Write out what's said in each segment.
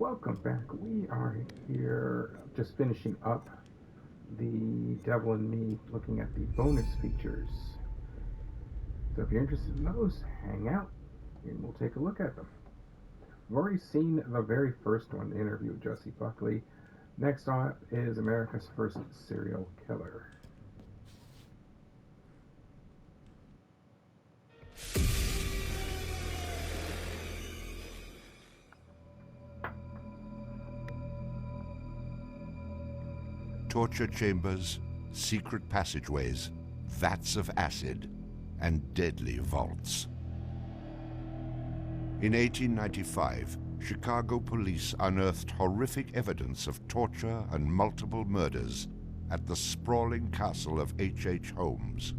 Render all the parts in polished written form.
Welcome back. We are here just finishing up The Devil in Me, looking at the bonus features. So if you're interested in those, hang out and we'll take a look at them. We've already seen the very first one, the interview with Jesse Buckley. Next up is America's First Serial Killer. Torture chambers, secret passageways, vats of acid, and deadly vaults. In 1895, Chicago police unearthed horrific evidence of torture and multiple murders at the sprawling castle of HeWhoKnows.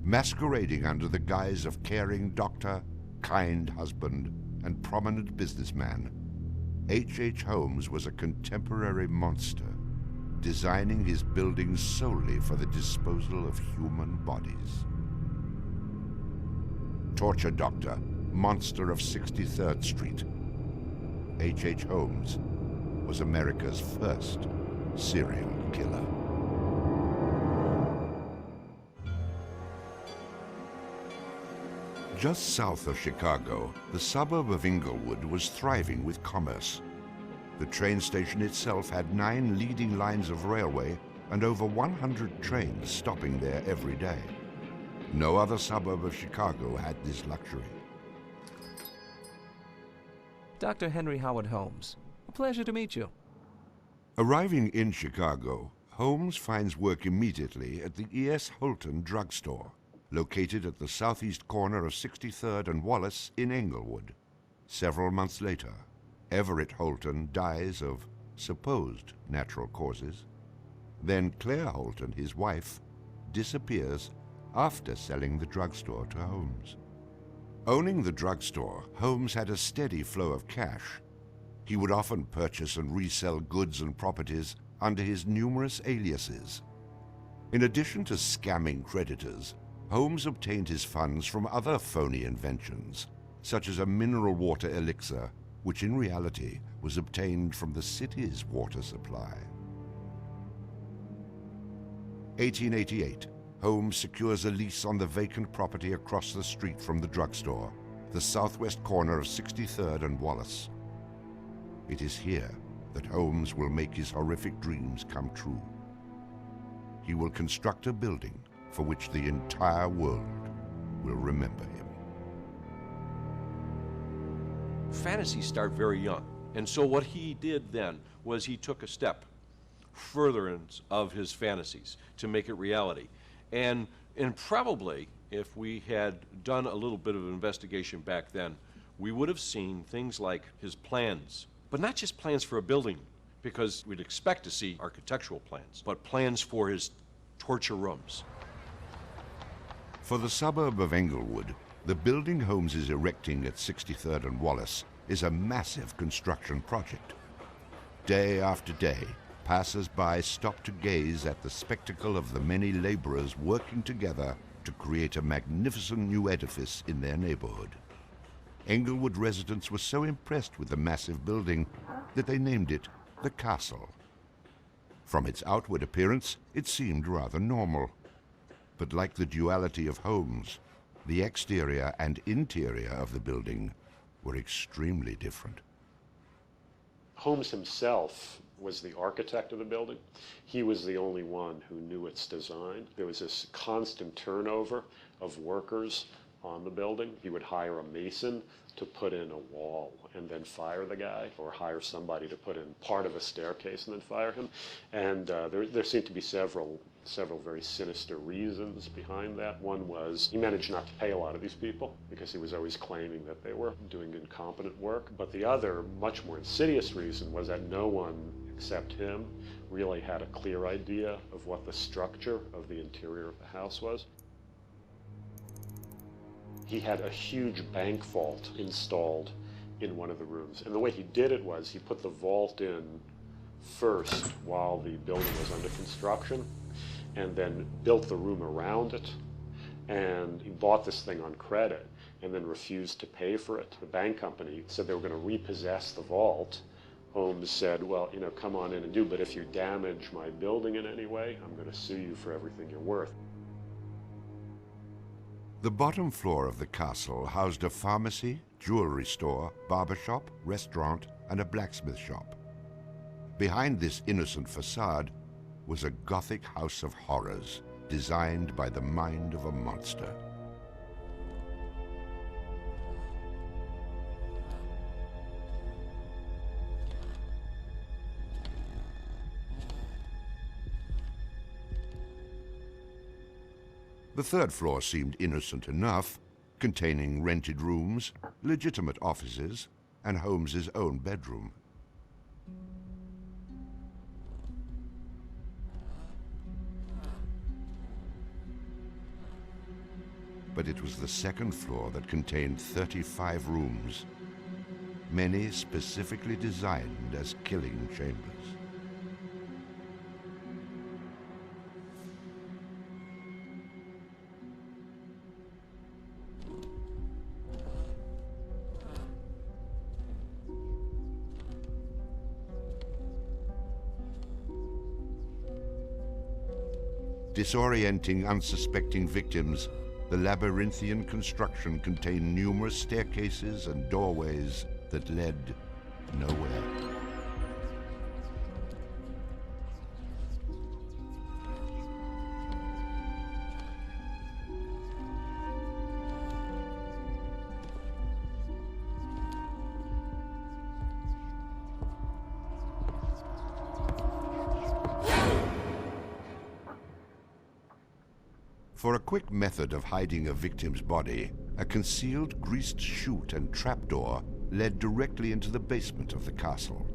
Masquerading under the guise of caring doctor, kind husband, and prominent businessman, HeWhoKnows was a contemporary monster, designing his buildings solely for the disposal of human bodies. Torture Doctor, Monster of 63rd Street, HeWhoKnows was America's first serial killer. Just south of Chicago, the suburb of Englewood was thriving with commerce. The train station itself had 9 leading lines of railway and over 100 trains stopping there every day. No other suburb of Chicago had this luxury. Dr. Henry Howard Holmes. A pleasure to meet you. Arriving in Chicago, Holmes finds work immediately at the E.S. Holton drugstore, located at the southeast corner of 63rd and Wallace in Englewood. Several months later, Everett Holton dies of supposed natural causes. Then Claire Holton, his wife, disappears after selling the drugstore to Holmes. Owning the drugstore, Holmes had a steady flow of cash. He would often purchase and resell goods and properties under his numerous aliases. In addition to scamming creditors, Holmes obtained his funds from other phony inventions, such as a mineral water elixir, which in reality was obtained from the city's water supply. 1888, Holmes secures a lease on the vacant property across the street from the drugstore, the southwest corner of 63rd and Wallace. It is here that Holmes will make his horrific dreams come true. He will construct a building for which the entire world will remember him. Fantasies start very young. And so what he did then was he took a step furtherance of his fantasies to make it reality. And probably, if we had done a little bit of investigation back then, we would have seen things like his plans, but not just plans for a building, because we'd expect to see architectural plans, but plans for his torture rooms. For the suburb of Englewood, the building Holmes is erecting at 63rd and Wallace is a massive construction project. Day after day, passers-by stop to gaze at the spectacle of the many laborers working together to create a magnificent new edifice in their neighborhood. Englewood residents were so impressed with the massive building that they named it the Castle. From its outward appearance, it seemed rather normal. But like the duality of Holmes, the exterior and interior of the building were extremely different. Holmes himself was the architect of the building. He was the only one who knew its design. There was this constant turnover of workers on the building. He would hire a mason to put in a wall and then fire the guy, or hire somebody to put in part of a staircase and then fire him. And there seemed to be several very sinister reasons behind that. One was he managed not to pay a lot of these people because he was always claiming that they were doing incompetent work. But the other, much more insidious reason was that no one except him really had a clear idea of what the structure of the interior of the house was. He had a huge bank vault installed in one of the rooms. And the way he did it was he put the vault in first while the building was under construction, and then built the room around it. And he bought this thing on credit. and then refused to pay for it. The bank company said they were going to repossess the vault. Holmes said, well, come on in and do, but if you damage my building in any way, I'm going to sue you for everything you're worth. The bottom floor of the castle housed a pharmacy, jewelry store, barber shop, restaurant, and a blacksmith shop. Behind this innocent facade was a Gothic house of horrors designed by the mind of a monster. The third floor seemed innocent enough, containing rented rooms, legitimate offices, and Holmes's own bedroom. But it was the second floor that contained 35 rooms, many specifically designed as killing chambers. Disorienting unsuspecting victims, the labyrinthian construction contained numerous staircases and doorways that led nowhere. For a quick method of hiding a victim's body, a concealed greased chute and trapdoor led directly into the basement of the castle.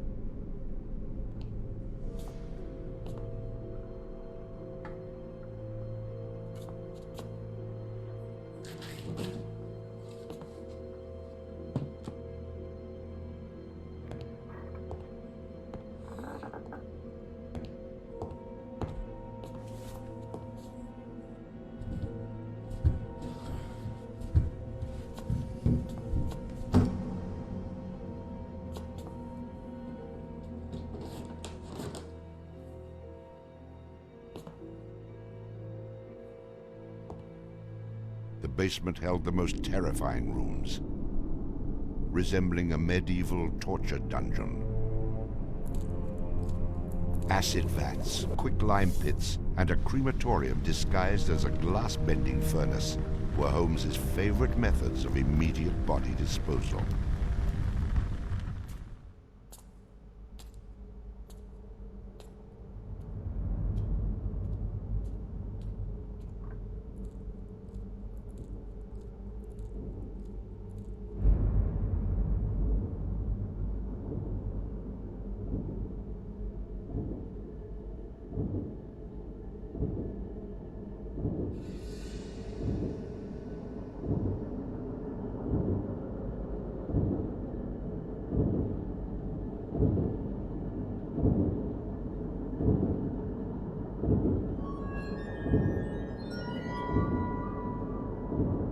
The basement held the most terrifying rooms, resembling a medieval torture dungeon. Acid vats, quicklime pits, and a crematorium disguised as a glass-bending furnace were Holmes's favorite methods of immediate body disposal.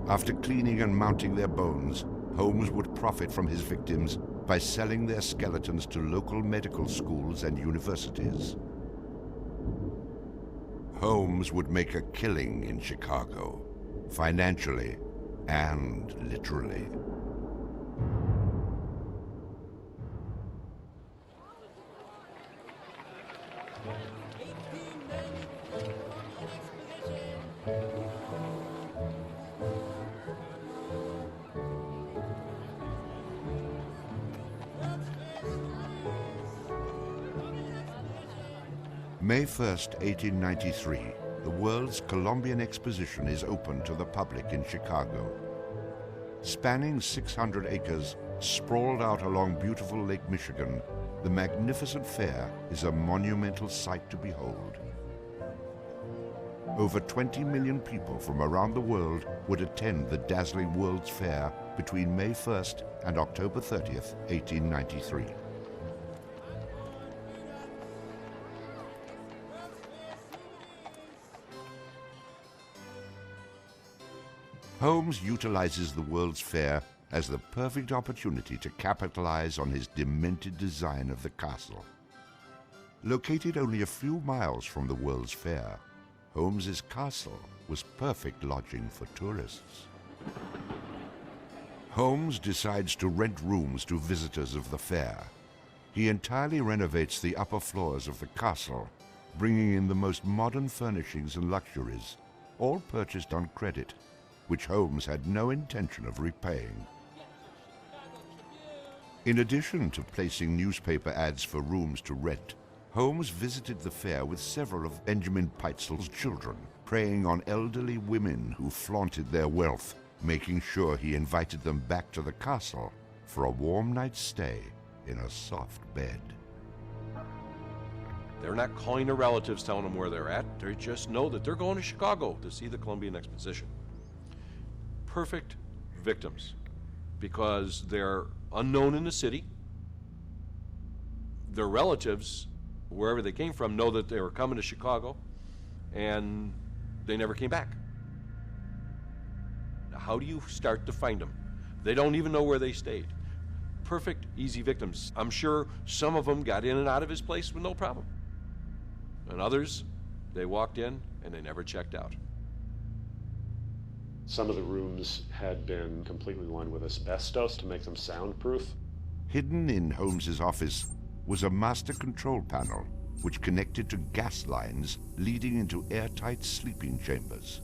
After cleaning and mounting their bones, Holmes would profit from his victims by selling their skeletons to local medical schools and universities. Holmes would make a killing in Chicago, financially and literally. May 1st, 1893, the World's Columbian Exposition is open to the public in Chicago. Spanning 600 acres, sprawled out along beautiful Lake Michigan, the magnificent fair is a monumental sight to behold. Over 20 million people from around the world would attend the dazzling World's Fair between May 1st and October 30th, 1893. Holmes utilizes the World's Fair as the perfect opportunity to capitalize on his demented design of the castle. Located only a few miles from the World's Fair, Holmes's castle was perfect lodging for tourists. Holmes decides to rent rooms to visitors of the fair. He entirely renovates the upper floors of the castle, bringing in the most modern furnishings and luxuries, all purchased on credit, which Holmes had no intention of repaying. In addition to placing newspaper ads for rooms to rent, Holmes visited the fair with several of Benjamin Peitzel's children, preying on elderly women who flaunted their wealth, making sure he invited them back to the castle for a warm night's stay in a soft bed. They're not calling their relatives telling them where they're at. They just know that they're going to Chicago to see the Columbian Exposition. Perfect victims, because they're unknown in the city. Their relatives, wherever they came from, know that they were coming to Chicago, and they never came back. Now, how do you start to find them? They don't even know where they stayed. Perfect, easy victims. I'm sure some of them got in and out of his place with no problem. And others, they walked in and they never checked out. Some of the rooms had been completely lined with asbestos to make them soundproof. Hidden in Holmes's office was a master control panel which connected to gas lines leading into airtight sleeping chambers.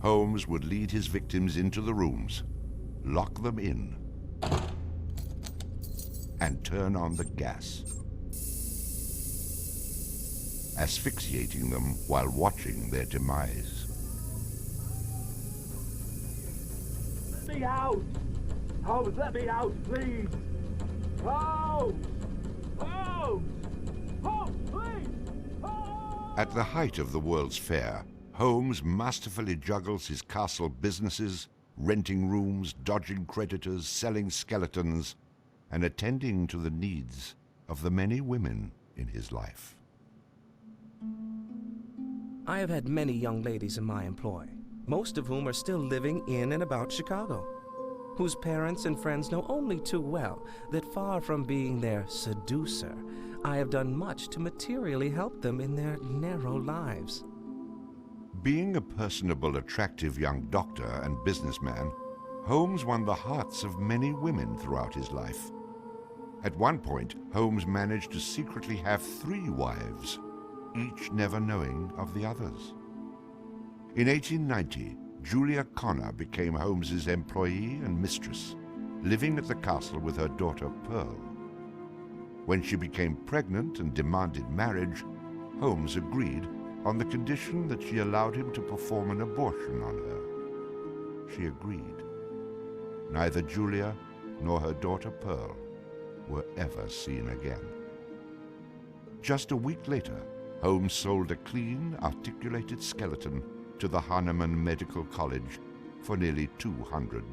Holmes would lead his victims into the rooms, lock them in, and turn on the gas, asphyxiating them while watching their demise. Let me out! Holmes, let me out, please! Holmes! Holmes! Holmes, please! Holmes! At the height of the World's Fair, Holmes masterfully juggles his castle businesses, renting rooms, dodging creditors, selling skeletons, and attending to the needs of the many women in his life. I have had many young ladies in my employ, most of whom are still living in and about Chicago, whose parents and friends know only too well that far from being their seducer, I have done much to materially help them in their narrow lives. Being a personable, attractive young doctor and businessman, Holmes won the hearts of many women throughout his life. At one point, Holmes managed to secretly have 3 wives, each never knowing of the others. In 1890, Julia Connor became Holmes's employee and mistress, living at the castle with her daughter Pearl. When she became pregnant and demanded marriage, Holmes agreed on the condition that she allowed him to perform an abortion on her. She agreed. Neither Julia nor her daughter Pearl were ever seen again. Just a week later, Holmes sold a clean, articulated skeleton to the Hahnemann Medical College for nearly $200.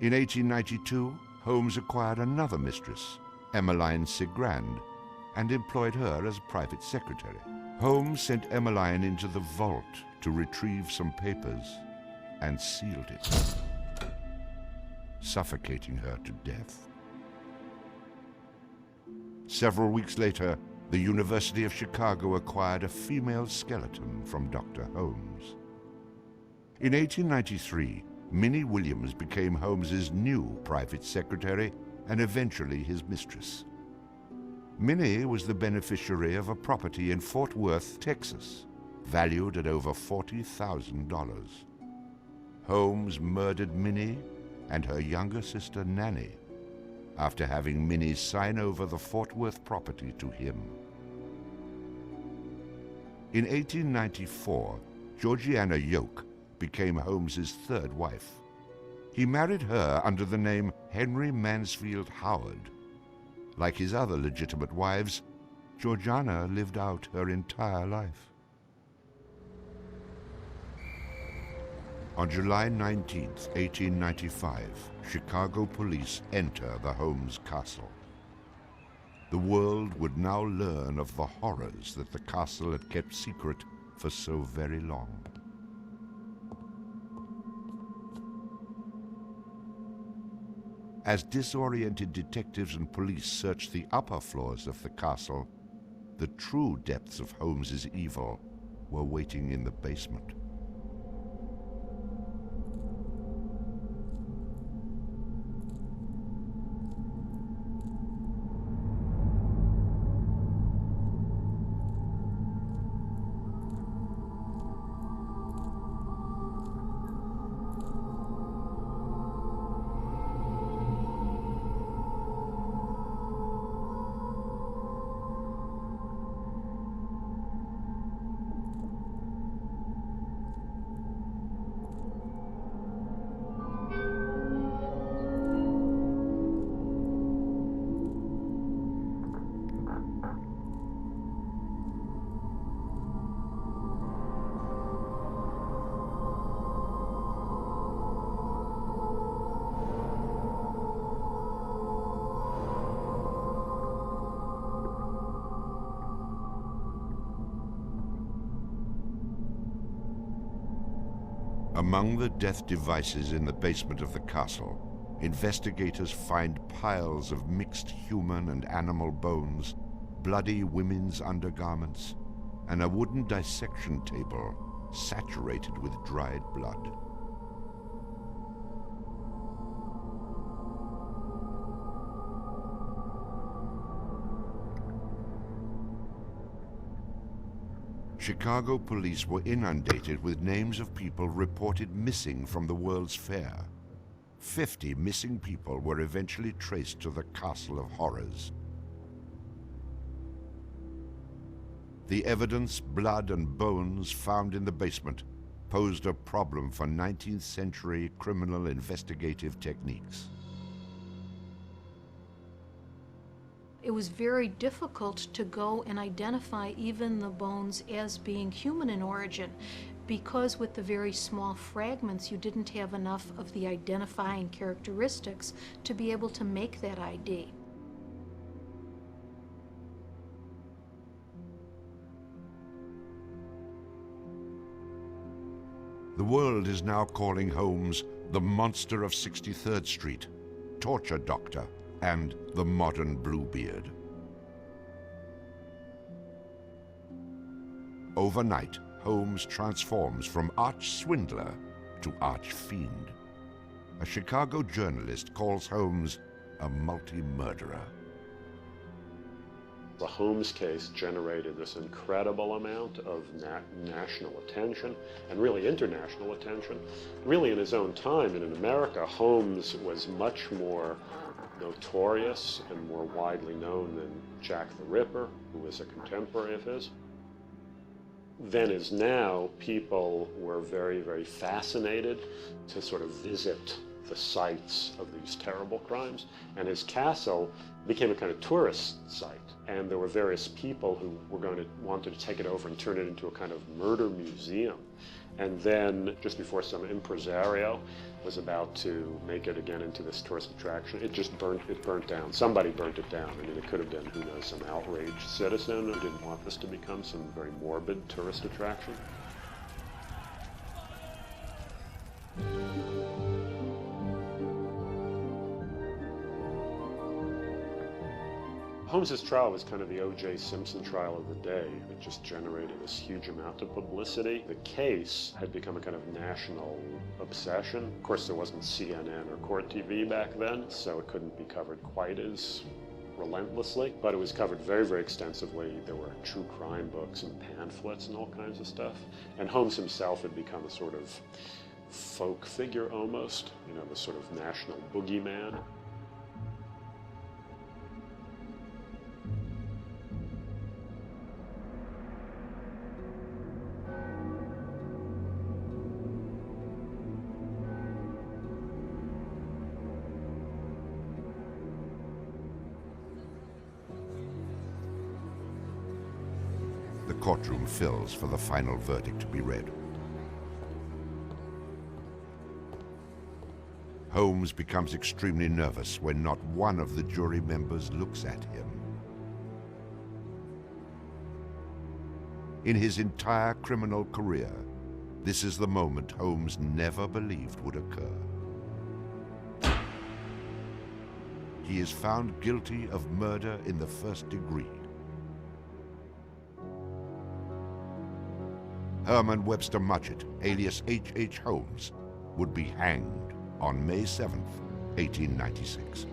In 1892, Holmes acquired another mistress, Emmeline Sigrand, and employed her as private secretary. Holmes sent Emmeline into the vault to retrieve some papers and sealed it, suffocating her to death. Several weeks later, the University of Chicago acquired a female skeleton from Dr. Holmes. In 1893, Minnie Williams became Holmes's new private secretary and eventually his mistress. Minnie was the beneficiary of a property in Fort Worth, Texas, valued at over $40,000. Holmes murdered Minnie and her younger sister Nanny after having Minnie sign over the Fort Worth property to him. In 1894, Georgiana Yoke became Holmes's 3rd wife. He married her under the name Henry Mansfield Howard. Like his other legitimate wives, Georgiana lived out her entire life. On July 19, 1895, Chicago police enter the Holmes castle. The world would now learn of the horrors that the castle had kept secret for so very long. As disoriented detectives and police searched the upper floors of the castle, the true depths of Holmes's evil were waiting in the basement. Among the death devices in the basement of the castle, investigators find piles of mixed human and animal bones, bloody women's undergarments, and a wooden dissection table saturated with dried blood. Chicago police were inundated with names of people reported missing from the World's Fair. 50 missing people were eventually traced to the Castle of Horrors. The evidence, blood and bones found in the basement posed a problem for 19th century criminal investigative techniques. It was very difficult to go and identify even the bones as being human in origin, because with the very small fragments you didn't have enough of the identifying characteristics to be able to make that ID. The world is now calling Holmes the Monster of 63rd Street, Torture Doctor, and the Modern Bluebeard. Overnight, Holmes transforms from arch-swindler to arch-fiend. A Chicago journalist calls Holmes a multi-murderer. The Holmes case generated this incredible amount of national attention and really international attention. Really in his own time and in America, Holmes was much more notorious and more widely known than Jack the Ripper, who was a contemporary of his. Then as now, people were very, very fascinated to sort of visit the sites of these terrible crimes. And his castle became a kind of tourist site. And there were various people who were wanted to take it over and turn it into a kind of murder museum. And then just before some impresario was about to make it again into this tourist attraction, it burnt down. Somebody burnt it down. I mean, it could have been, who knows, some outraged citizen who didn't want this to become some very morbid tourist attraction. Holmes's trial was kind of the O.J. Simpson trial of the day. It just generated this huge amount of publicity. The case had become a kind of national obsession. Of course, there wasn't CNN or Court TV back then, so it couldn't be covered quite as relentlessly, but it was covered very, very extensively. There were true crime books and pamphlets and all kinds of stuff. And Holmes himself had become a sort of folk figure almost, you know, the sort of national boogeyman. The courtroom fills for the final verdict to be read. Holmes becomes extremely nervous when not one of the jury members looks at him. in his entire criminal career, this is the moment Holmes never believed would occur. He is found guilty of murder in the first degree. Herman Webster Mudgett, alias H.H. Holmes, would be hanged on May 7th, 1896.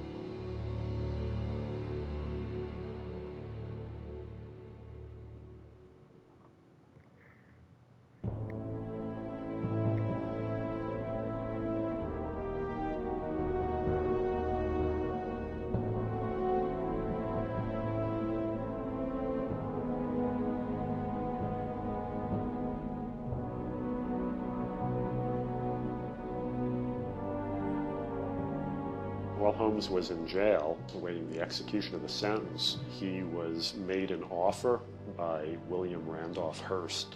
While Holmes was in jail, awaiting the execution of the sentence, he was made an offer by William Randolph Hearst,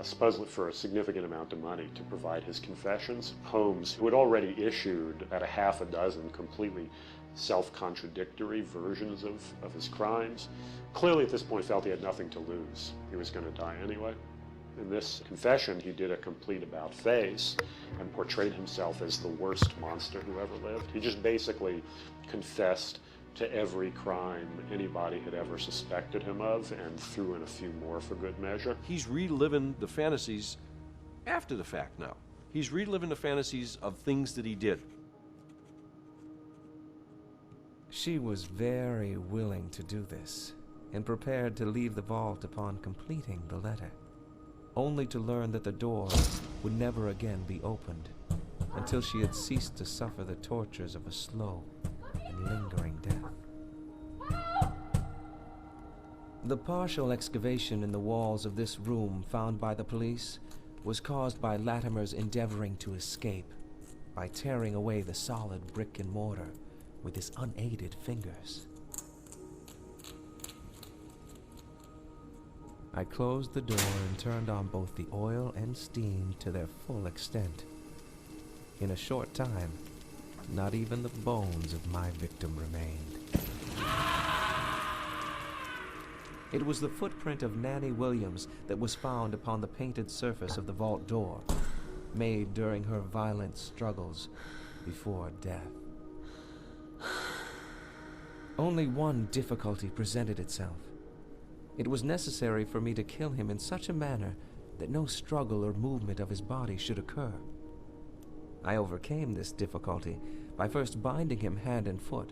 supposedly for a significant amount of money, to provide his confessions. Holmes, who had already issued about a half a dozen completely self-contradictory versions of his crimes, clearly at this point felt he had nothing to lose. He was going to die anyway. In this confession, he did a complete about-face and portrayed himself as the worst monster who ever lived. He just basically confessed to every crime anybody had ever suspected him of and threw in a few more for good measure. He's reliving the fantasies after the fact now. He's reliving the fantasies of things that he did. She was very willing to do this, and prepared to leave the vault upon completing the letter, only to learn that the door would never again be opened until she had ceased to suffer the tortures of a slow and lingering death. The partial excavation in the walls of this room found by the police was caused by Latimer's endeavoring to escape by tearing away the solid brick and mortar with his unaided fingers. I closed the door and turned on both the oil and steam to their full extent. In a short time, not even the bones of my victim remained. It was the footprint of Nanny Williams that was found upon the painted surface of the vault door, made during her violent struggles before death. Only one difficulty presented itself. It was necessary for me to kill him in such a manner that no struggle or movement of his body should occur. I overcame this difficulty by first binding him hand and foot,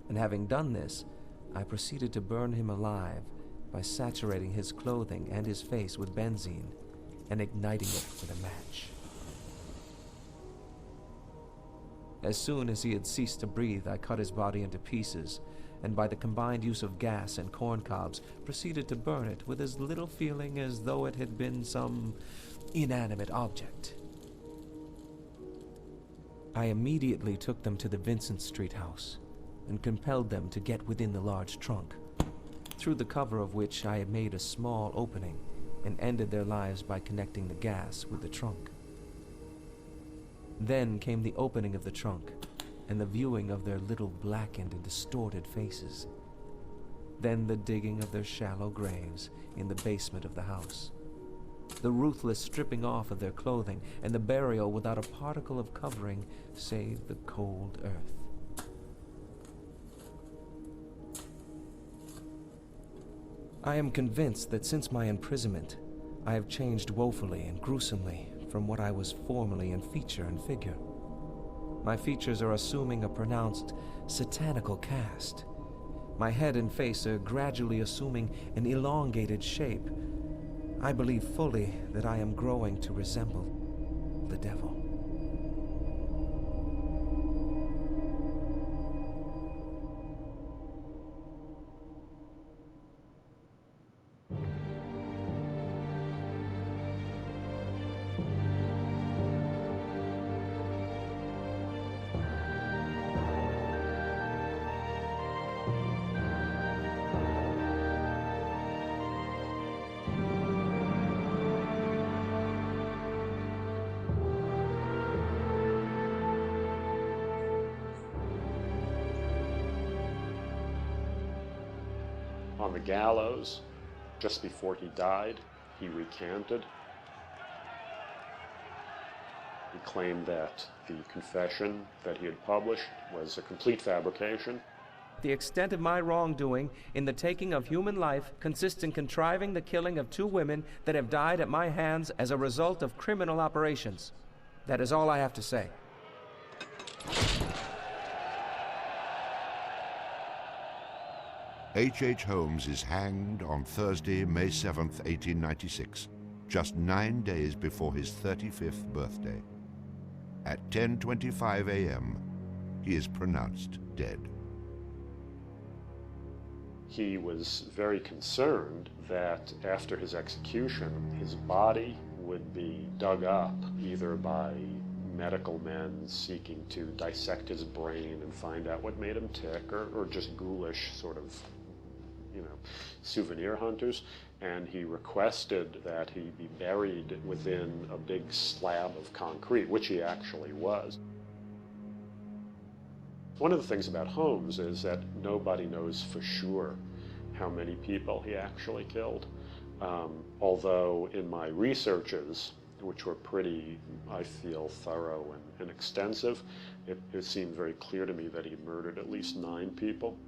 and having done this, I proceeded to burn him alive by saturating his clothing and his face with benzene and igniting it with a match. As soon as he had ceased to breathe, I cut his body into pieces, and by the combined use of gas and corn cobs, proceeded to burn it with as little feeling as though it had been some inanimate object. I immediately took them to the Vincent Street house, and compelled them to get within the large trunk, through the cover of which I had made a small opening, and ended their lives by connecting the gas with the trunk. Then came the opening of the trunk, and the viewing of their little blackened and distorted faces. Then the digging of their shallow graves in the basement of the house. The ruthless stripping off of their clothing, and the burial without a particle of covering save the cold earth. I am convinced that since my imprisonment, I have changed woefully and gruesomely from what I was formerly in feature and figure. My features are assuming a pronounced satanical cast. My head and face are gradually assuming an elongated shape. I believe fully that I am growing to resemble the devil. On the gallows, just before he died, he recanted. He claimed that the confession that he had published was a complete fabrication. The extent of my wrongdoing in the taking of human life consists in contriving the killing of 2 women that have died at my hands as a result of criminal operations. That is all I have to say. H. Holmes is hanged on Thursday, May 7th, 1896, just 9 days before his 35th birthday. At 10:25 a.m., he is pronounced dead. He was very concerned that after his execution, his body would be dug up either by medical men seeking to dissect his brain and find out what made him tick, or just ghoulish sort of, souvenir hunters. And he requested that he be buried within a big slab of concrete, which he actually was. One of the things about Holmes is that nobody knows for sure how many people he actually killed. Although in my researches, which were pretty, I feel, thorough and extensive, it seemed very clear to me that he murdered at least 9 people.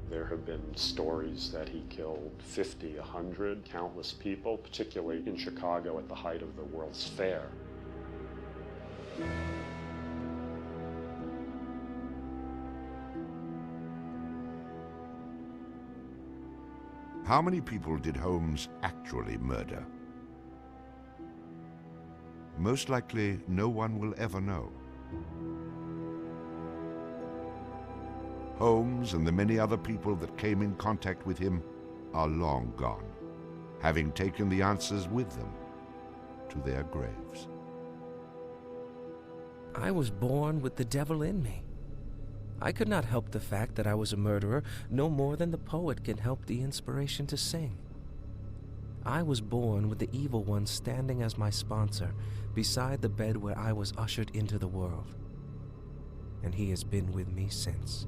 There have been stories that he killed 50, 100, countless people, particularly in Chicago at the height of the World's Fair. How many people did Holmes actually murder? Most likely, no one will ever know. Holmes and the many other people that came in contact with him are long gone, having taken the answers with them to their graves. I was born with the devil in me. I could not help the fact that I was a murderer no more than the poet can help the inspiration to sing. I was born with the evil one standing as my sponsor beside the bed where I was ushered into the world. And he has been with me since.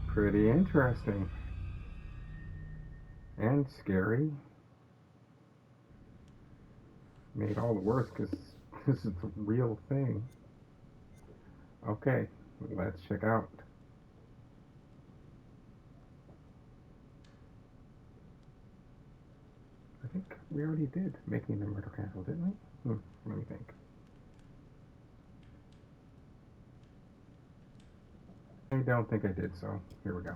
Pretty interesting. And scary. Made all the worse because this is the real thing. Okay, let's check out. I think we already did Making the Murder Castle, didn't we? Let me think. I don't think I did, so here we go.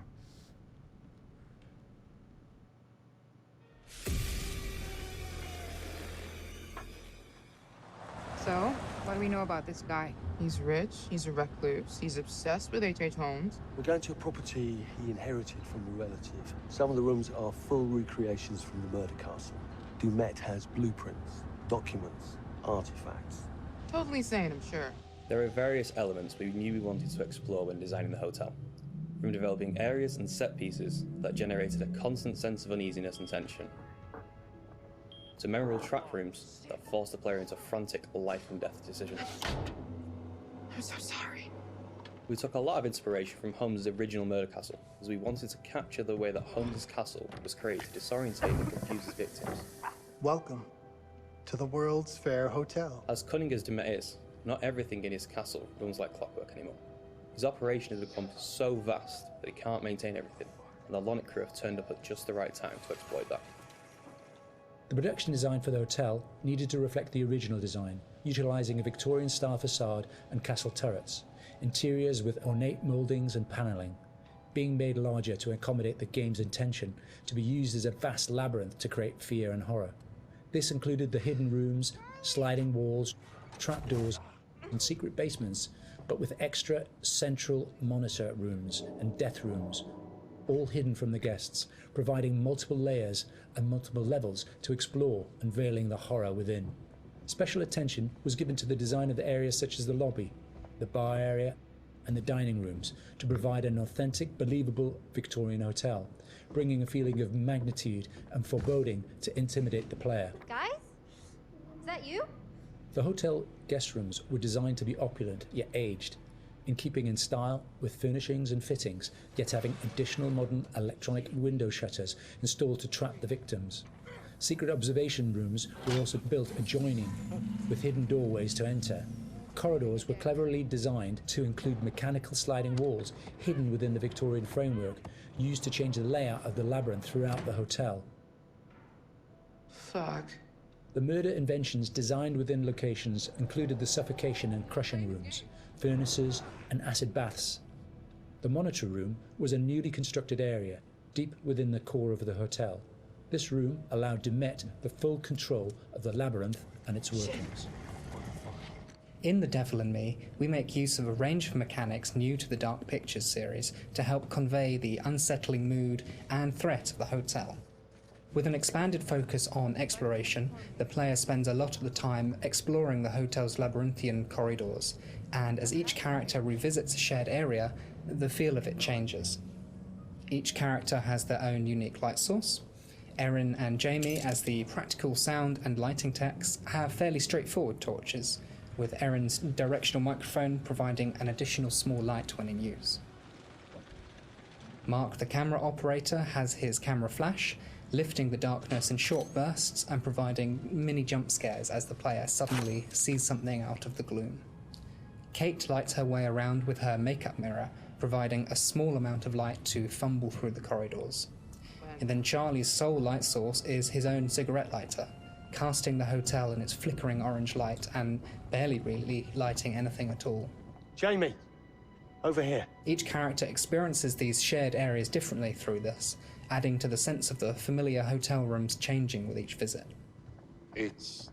So, what do we know about this guy? He's rich, he's a recluse, he's obsessed with H. Holmes. We're going to a property he inherited from a relative. Some of the rooms are full recreations from the murder castle. Dumet has blueprints, documents, artifacts. Totally sane, I'm sure. There are various elements we knew we wanted to explore when designing the hotel. From developing areas and set pieces that generated a constant sense of uneasiness and tension, to memorable trap rooms that forced the player into frantic life and death decisions. I'm so sorry. We took a lot of inspiration from Holmes' original murder castle, as we wanted to capture the way that Holmes' castle was created to disorientate and confuse his victims. Welcome to the World's Fair Hotel. As cunning as Dumet is, not everything in his castle runs like clockwork anymore. His operation has become so vast that he can't maintain everything, and the Lonic crew have turned up at just the right time to exploit that. The production design for the hotel needed to reflect the original design, utilising a Victorian-style facade and castle turrets, interiors with ornate mouldings and panelling, being made larger to accommodate the game's intention to be used as a vast labyrinth to create fear and horror. This included the hidden rooms, sliding walls, trapdoors, and secret basements, but with extra central monitor rooms and death rooms, all hidden from the guests, providing multiple layers and multiple levels to explore, unveiling the horror within. Special attention was given to the design of the areas such as the lobby, the bar area, and the dining rooms to provide an authentic, believable Victorian hotel, bringing a feeling of magnitude and foreboding to intimidate the player. Guys? Is that you? The hotel guest rooms were designed to be opulent yet aged, in keeping in style with furnishings and fittings, yet having additional modern electronic window shutters installed to trap the victims. Secret observation rooms were also built adjoining, with hidden doorways to enter. Corridors were cleverly designed to include mechanical sliding walls hidden within the Victorian framework, used to change the layout of the labyrinth throughout the hotel. Fuck. The murder inventions designed within locations included the suffocation and crushing rooms, furnaces, and acid baths. The monitor room was a newly constructed area, deep within the core of the hotel. This room allowed Dumet the full control of the labyrinth and its workings. In The Devil in Me, we make use of a range of mechanics new to the Dark Pictures series to help convey the unsettling mood and threat of the hotel. With an expanded focus on exploration, the player spends a lot of the time exploring the hotel's labyrinthian corridors, and as each character revisits a shared area, the feel of it changes. Each character has their own unique light source. Erin and Jamie, as the practical sound and lighting techs, have fairly straightforward torches, with Erin's directional microphone providing an additional small light when in use. Mark, the camera operator, has his camera flash, lifting the darkness in short bursts and providing mini jump scares as the player suddenly sees something out of the gloom. Kate lights her way around with her makeup mirror, providing a small amount of light to fumble through the corridors. And then Charlie's sole light source is his own cigarette lighter, casting the hotel in its flickering orange light and barely really lighting anything at all. Jamie, over here. Each character experiences these shared areas differently through this, adding to the sense of the familiar hotel rooms changing with each visit. It's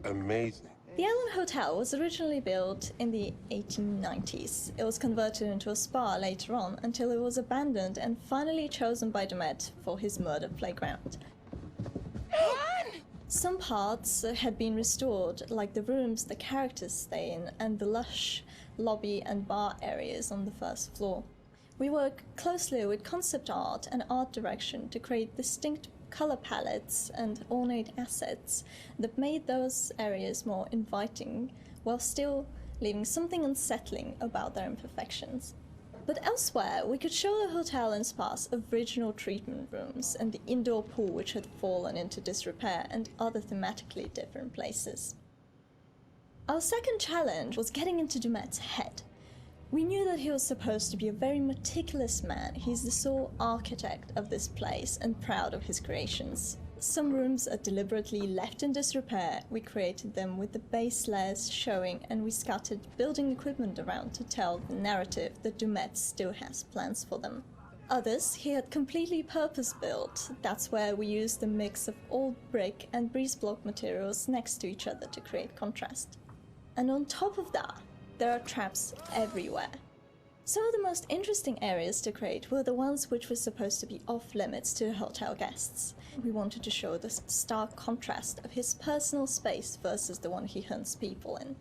amazing. The Allen Hotel was originally built in the 1890s. It was converted into a spa later on until it was abandoned and finally chosen by Dumet for his murder playground. Some parts had been restored, like the rooms the characters stay in and the lush lobby and bar areas on the first floor. We work closely with concept art and art direction to create distinct color palettes and ornate assets that made those areas more inviting while still leaving something unsettling about their imperfections. But elsewhere, we could show the hotel and spa's original treatment rooms and the indoor pool which had fallen into disrepair and other thematically different places. Our second challenge was getting into Dumet's head. We knew that he was supposed to be a very meticulous man. He's the sole architect of this place and proud of his creations. Some rooms are deliberately left in disrepair. We created them with the base layers showing, and we scattered building equipment around to tell the narrative that Dumet still has plans for them. Others he had completely purpose-built. That's where we used a mix of old brick and breeze block materials next to each other to create contrast. And on top of that, there are traps everywhere. Some of the most interesting areas to create were the ones which were supposed to be off-limits to hotel guests. We wanted to show the stark contrast of his personal space versus the one he hunts people in.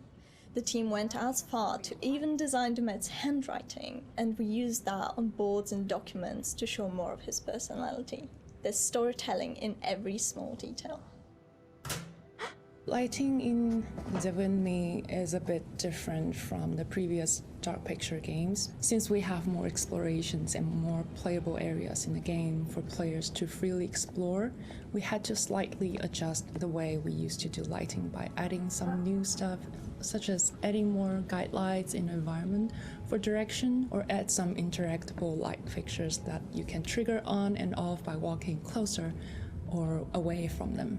The team went as far to even design Dumet's handwriting, and we used that on boards and documents to show more of his personality. There's storytelling in every small detail. Lighting in The Devil in Me is a bit different from the previous Dark Picture games, since we have more explorations and more playable areas in the game for players to freely explore. We had to slightly adjust the way we used to do lighting by adding some new stuff, such as adding more guide lights in the environment for direction, or add some interactable light fixtures that you can trigger on and off by walking closer or away from them.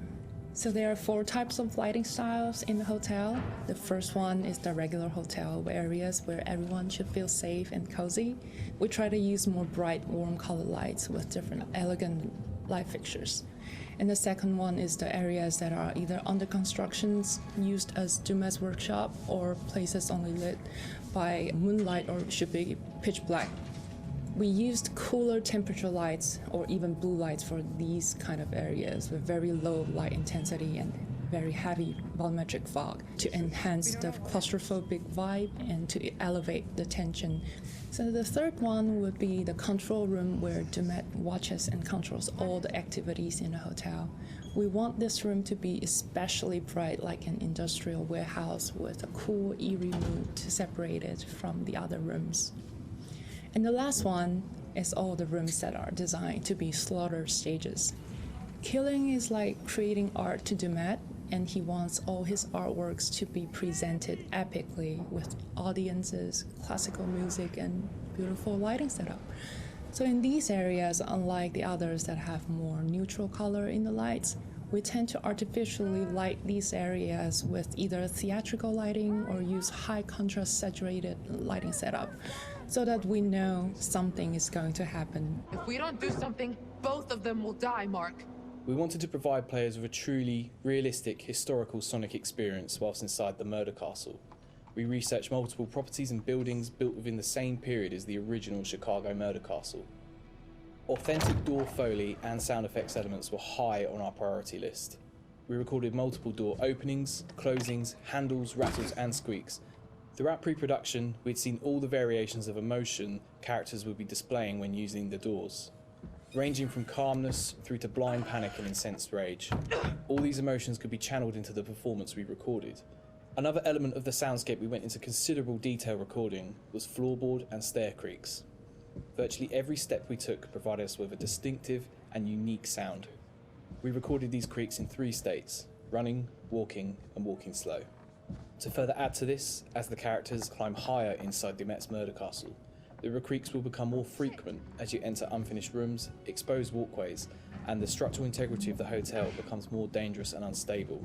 So there are 4 types of lighting styles in the hotel. The first one is the regular hotel areas where everyone should feel safe and cozy. We try to use more bright, warm color lights with different elegant light fixtures. And the second one is the areas that are either under constructions, used as Dumet's workshop, or places only lit by moonlight or should be pitch black. We used cooler temperature lights or even blue lights for these kind of areas with very low light intensity and very heavy volumetric fog to enhance the claustrophobic vibe and to elevate the tension. So the third one would be the control room where Dumet watches and controls all the activities in the hotel. We want this room to be especially bright, like an industrial warehouse with a cool, eerie mood to separate it from the other rooms. And the last one is all the rooms that are designed to be slaughter stages. Killing is like creating art to Dumet, and he wants all his artworks to be presented epically with audiences, classical music, and beautiful lighting setup. So in these areas, unlike the others that have more neutral color in the lights, we tend to artificially light these areas with either theatrical lighting or use high contrast saturated lighting setup, so that we know something is going to happen. If we don't do something, both of them will die, Mark. We wanted to provide players with a truly realistic historical Sonic experience whilst inside the murder castle. We researched multiple properties and buildings built within the same period as the original Chicago murder castle. Authentic door foley and sound effects elements were high on our priority list. We recorded multiple door openings, closings, handles, rattles and squeaks. Throughout pre-production, we'd seen all the variations of emotion characters would be displaying when using the doors, ranging from calmness through to blind panic and incensed rage. All these emotions could be channeled into the performance we recorded. Another element of the soundscape we went into considerable detail recording was floorboard and stair creaks. Virtually every step we took provided us with a distinctive and unique sound. We recorded these creaks in 3 states: running, walking, and walking slow. To further add to this, as the characters climb higher inside Dumet's murder castle, the creaks will become more frequent as you enter unfinished rooms, exposed walkways, and the structural integrity of the hotel becomes more dangerous and unstable.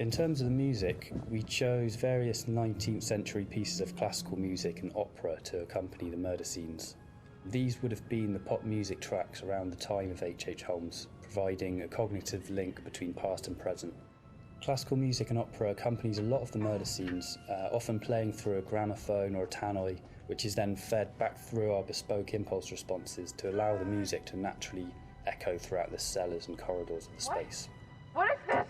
In terms of the music, we chose various 19th century pieces of classical music and opera to accompany the murder scenes. These would have been the pop music tracks around the time of H.H. Holmes, providing a cognitive link between past and present. Classical music and opera accompanies a lot of the murder scenes, often playing through a gramophone or a tannoy, which is then fed back through our bespoke impulse responses to allow the music to naturally echo throughout the cellars and corridors of the space. What is this?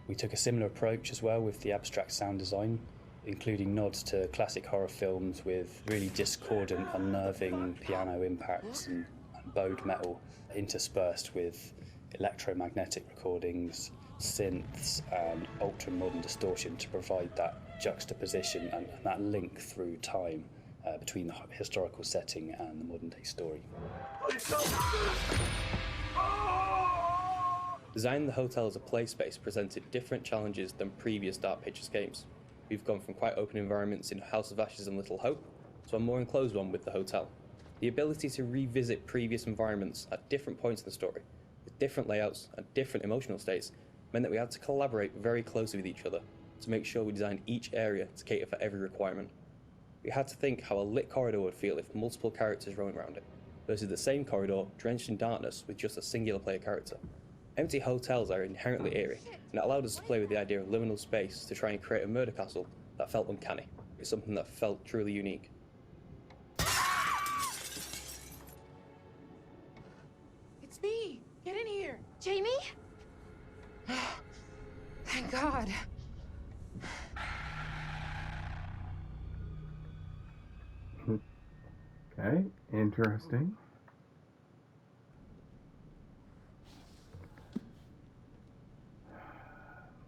We took a similar approach as well with the abstract sound design, including nods to classic horror films with really discordant, unnerving piano impacts and bowed metal interspersed with electromagnetic recordings, synths and ultra-modern distortion to provide that juxtaposition and that link through time between the historical setting and the modern-day story. Designing the hotel as a play space presented different challenges than previous Dark Pictures games. We've gone from quite open environments in House of Ashes and Little Hope to a more enclosed one with the hotel. The ability to revisit previous environments at different points in the story, with different layouts and different emotional states, meant that we had to collaborate very closely with each other to make sure we designed each area to cater for every requirement. We had to think how a lit corridor would feel if multiple characters roaming around it, versus the same corridor drenched in darkness with just a singular player character. Empty hotels are inherently eerie, and it allowed us to play with the idea of liminal space to try and create a murder castle that felt uncanny. It's something that felt truly unique. It's me! Get in here! Jamie? Thank God. Okay, interesting.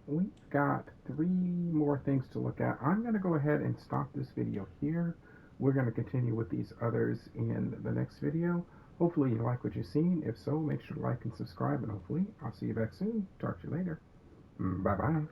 We've got 3 more things to look at. I'm going to go ahead and stop this video here. We're going to continue with these others in the next video. Hopefully you like what you've seen. If so, make sure to like and subscribe, and hopefully I'll see you back soon. Talk to you later. Bye-bye.